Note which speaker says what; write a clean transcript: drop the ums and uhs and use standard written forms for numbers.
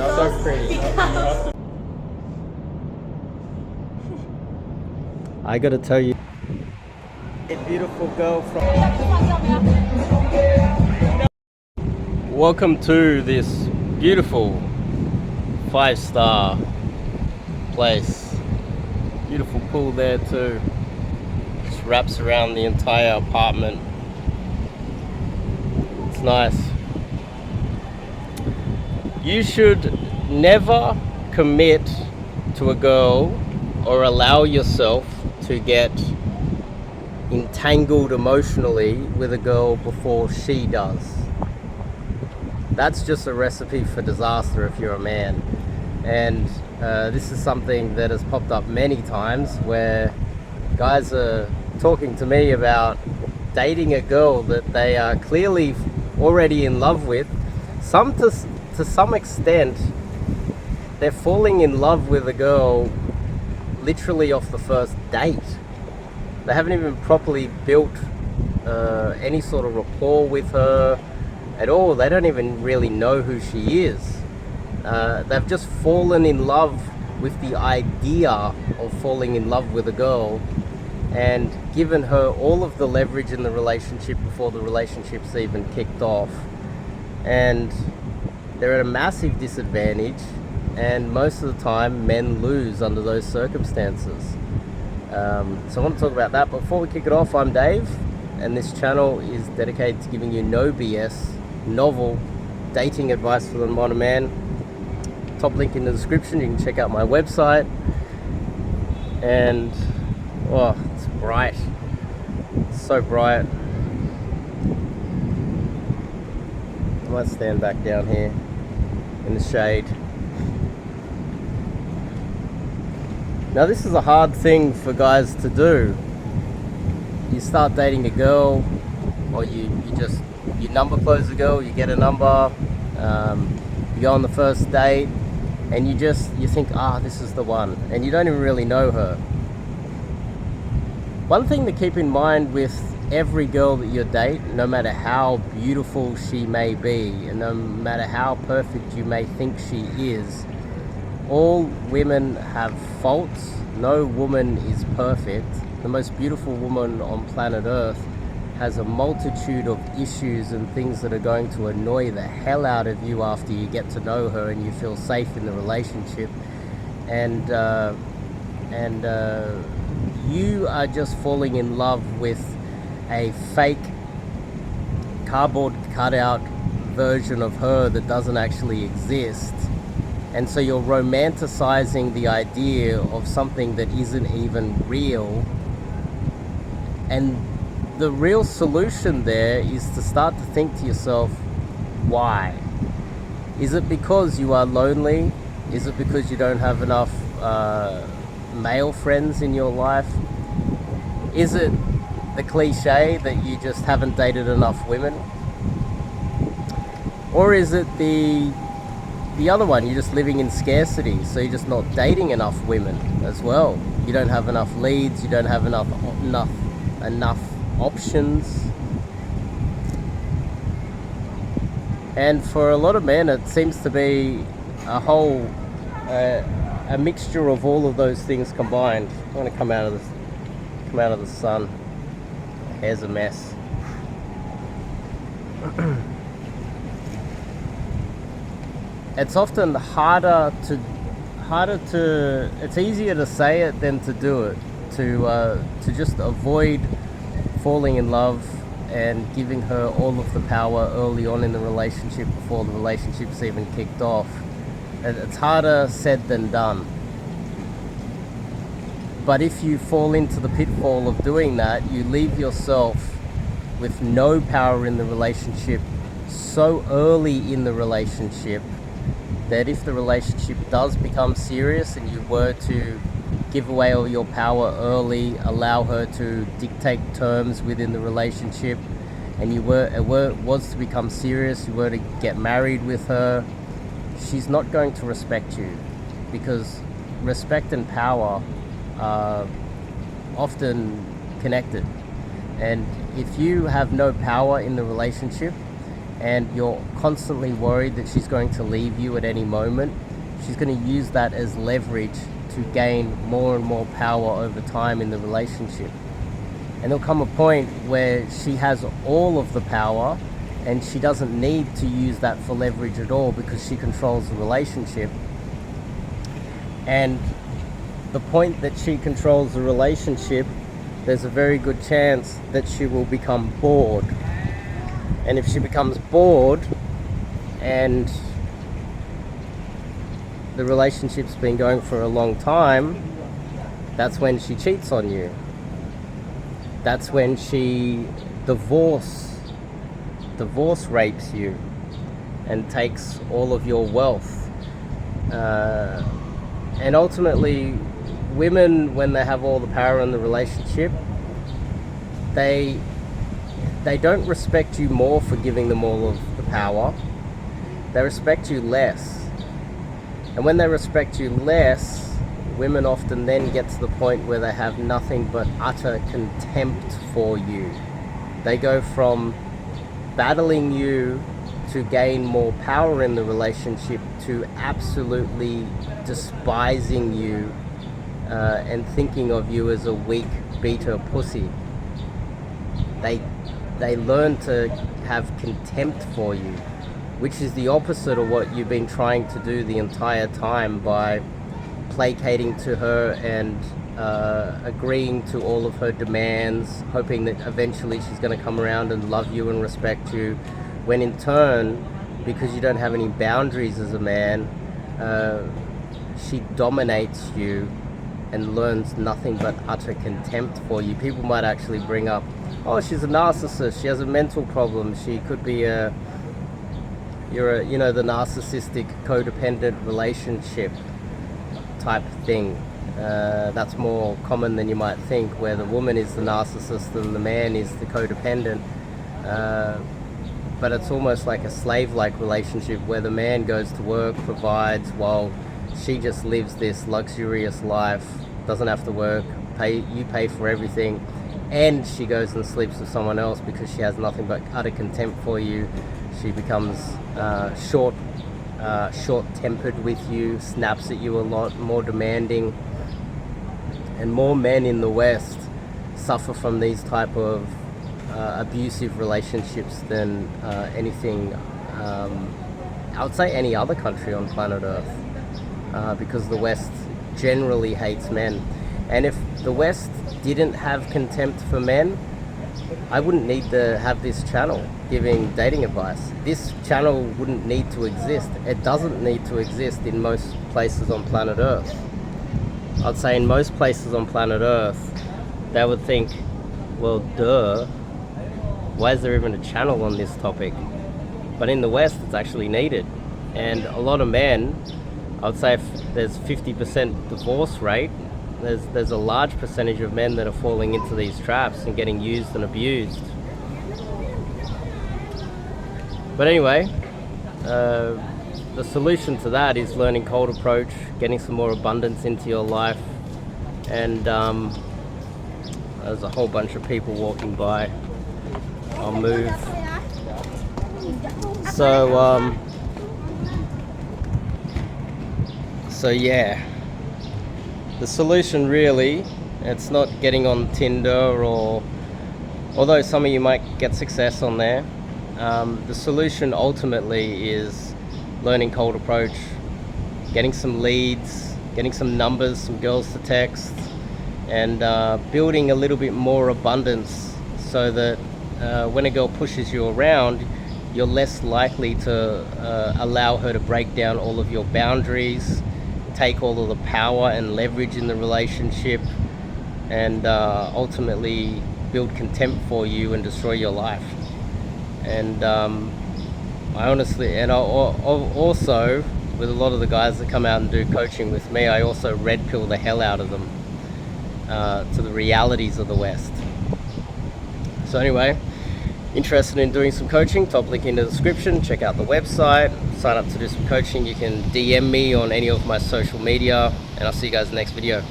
Speaker 1: So pretty. I gotta tell you, a beautiful girl from... Welcome to this beautiful 5-star place. Beautiful pool there too. Just wraps around the entire apartment. It's nice. You should never commit to a girl or allow yourself to get entangled emotionally with a girl before she does. That's just a recipe for disaster if you're a man. And this is something that has popped up many times where guys are talking to me about dating a girl that they are clearly already in love with. To some extent, they're falling in love with a girl literally off the first date. They haven't even properly built any sort of rapport with her at all. They don't even really know who she is. They've just fallen in love with the idea of falling in love with a girl and given her all of the leverage in the relationship before the relationship's even kicked off. And they're at a massive disadvantage, and most of the time men lose under those circumstances. So I want to talk about that. But before we kick it off, I'm Dave, and this channel is dedicated to giving you no BS, novel dating advice for the modern man. Top link in the description. You can check out my website. And oh, it's bright. It's so bright. I might stand back down here in the shade. Now this is a hard thing for guys to do. You start dating a girl, or you number close a girl, you get a number, you go on the first date, and you think, this is the one, and you don't even really know her. One thing to keep in mind with every girl that you date, no matter how beautiful she may be, and no matter how perfect you may think she is, all women have faults. No woman is perfect. The most beautiful woman on planet Earth has a multitude of issues and things that are going to annoy the hell out of you after you get to know her and you feel safe in the relationship. And you are just falling in love with a fake cardboard cutout version of her that doesn't actually exist. And so you're romanticizing the idea of something that isn't even real. And the real solution there is to start to think to yourself, why? Is it because you are lonely? Is it because you don't have enough male friends in your life? Is it the cliche that you just haven't dated enough women? Or is it the other one, you're just living in scarcity, so you're just not dating enough women as well? You don't have enough leads, you don't have enough options. And for a lot of men, it seems to be a mixture of all of those things combined. I'm going to come out of the sun. My hair's a mess. It's often it's easier to say it than to do it, to just avoid falling in love and giving her all of the power early on in the relationship before the relationship's even kicked off. It's harder said than done. But if you fall into the pitfall of doing that, you leave yourself with no power in the relationship so early in the relationship that if the relationship does become serious and you were to give away all your power early, allow her to dictate terms within the relationship, and it was to become serious, you were to get married with her, she's not going to respect you, because respect and power are often connected. And if you have no power in the relationship, and you're constantly worried that she's going to leave you at any moment, she's going to use that as leverage to gain more and more power over time in the relationship. And there'll come a point where she has all of the power and she doesn't need to use that for leverage at all because she controls the relationship. And the point that she controls the relationship, there's a very good chance that she will become bored. And if she becomes bored and the relationship's been going for a long time, that's when she cheats on you. That's when she divorce rapes you and takes all of your wealth. And ultimately, women, when they have all the power in the relationship, they don't respect you more for giving them all of the power. They respect you less. And when they respect you less, women often then get to the point where they have nothing but utter contempt for you. They go from battling you to gain more power in the relationship to absolutely despising you and thinking of you as a weak beta pussy. They learn to have contempt for you, which is the opposite of what you've been trying to do the entire time by placating to her and agreeing to all of her demands, hoping that eventually she's going to come around and love you and respect you, when in turn, because you don't have any boundaries as a man, she dominates you and learns nothing but utter contempt for you. People might actually bring up, oh, she's a narcissist, she has a mental problem, she could be the narcissistic codependent relationship type thing. That's more common than you might think, where the woman is the narcissist and the man is the codependent. But it's almost like a slave-like relationship where the man goes to work, provides, while she just lives this luxurious life, doesn't have to work, you pay for everything, and she goes and sleeps with someone else because she has nothing but utter contempt for you. She becomes short-tempered with you, snaps at you a lot, more demanding. And more men in the West suffer from these type of abusive relationships than anything, I would say any other country on planet Earth, because the West generally hates men. And if the West didn't have contempt for men, I wouldn't need to have this channel giving dating advice. This channel wouldn't need to exist. It doesn't need to exist in most places on planet Earth. I'd say in most places on planet Earth, they would think, well, duh, why is there even a channel on this topic? But in the West, it's actually needed. And a lot of men, I would say if there's 50% divorce rate, there's a large percentage of men that are falling into these traps and getting used and abused. But anyway, the solution to that is learning cold approach, getting some more abundance into your life. And there's a whole bunch of people walking by. I'll move. So yeah, the solution really, it's not getting on Tinder, or although some of you might get success on there, the solution ultimately is learning cold approach, getting some leads, getting some numbers, some girls to text, and building a little bit more abundance so that when a girl pushes you around, you're less likely to allow her to break down all of your boundaries, take all of the power and leverage in the relationship, and ultimately build contempt for you and destroy your life. And I honestly, and I also, with a lot of the guys that come out and do coaching with me, I also red pill the hell out of them to the realities of the West. So anyway, interested in doing some coaching, top link in the description. Check out the website, sign up to do some coaching. You can DM me on any of my social media, and I'll see you guys in the next video.